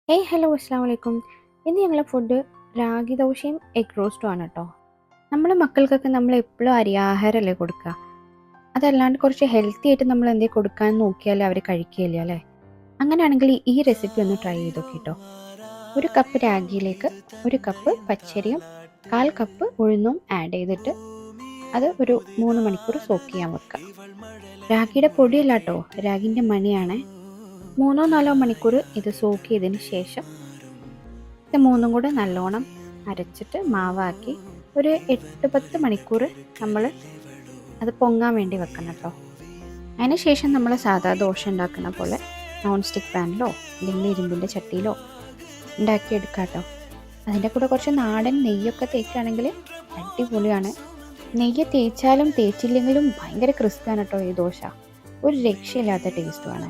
Hello അസ്സാം വലൈക്കും. ഇന്ന് ഞങ്ങളെ ഫുഡ് രാഗി ദോശയും എഗ് റോസ്റ്റും ആണ് കേട്ടോ. നമ്മളെ മക്കൾക്കൊക്കെ നമ്മൾ എപ്പോഴും അരിയാഹാരമല്ലേ കൊടുക്കുക. അതല്ലാണ്ട് കുറച്ച് ഹെൽത്തി ആയിട്ട് നമ്മൾ എന്തെങ്കിലും കൊടുക്കാൻ നോക്കിയാൽ അവർ കഴിക്കുകയില്ല അല്ലേ. അങ്ങനെയാണെങ്കിൽ ഈ റെസിപ്പി ഒന്ന് ട്രൈ ചെയ്ത് നോക്കിട്ടോ. ഒരു കപ്പ് രാഗിയിലേക്ക് ഒരു കപ്പ് പച്ചരിയും 1/4 കപ്പ് ഉഴുന്നും ആഡ് ചെയ്തിട്ട് അത് ഒരു 3 മണിക്കൂർ സോക്ക് ചെയ്യാൻ വെക്കുക. രാഗിയുടെ പൊടിയല്ല കേട്ടോ, രാഗിൻ്റെ മണിയാണേ. 3-4 മണിക്കൂർ ഇത് സോക്ക് ചെയ്തതിന് ശേഷം ഇത് മൂന്നും കൂടെ നല്ലോണം അരച്ചിട്ട് മാവാക്കി ഒരു 8-10 മണിക്കൂർ നമ്മൾ അത് പൊങ്ങാൻ വേണ്ടി വെക്കണം കേട്ടോ. അതിന് ശേഷം നമ്മൾ സാധാ ദോശ ഉണ്ടാക്കുന്ന പോലെ നോൺ സ്റ്റിക്ക് പാനിലോ അല്ലെങ്കിൽ ഇരുമ്പിൻ്റെ ചട്ടിയിലോ ഉണ്ടാക്കിയെടുക്കാം കേട്ടോ. അതിൻ്റെ കൂടെ കുറച്ച് നാടൻ നെയ്യൊക്കെ തേക്കുകയാണെങ്കിൽ അടിപൊളിയാണ്. നെയ്യ് തേച്ചാലും തേച്ചില്ലെങ്കിലും ഭയങ്കര ക്രിസ്പാണ് കേട്ടോ ഈ ദോശ. ഒരു രക്ഷയില്ലാത്ത ടേസ്റ്റുമാണ്.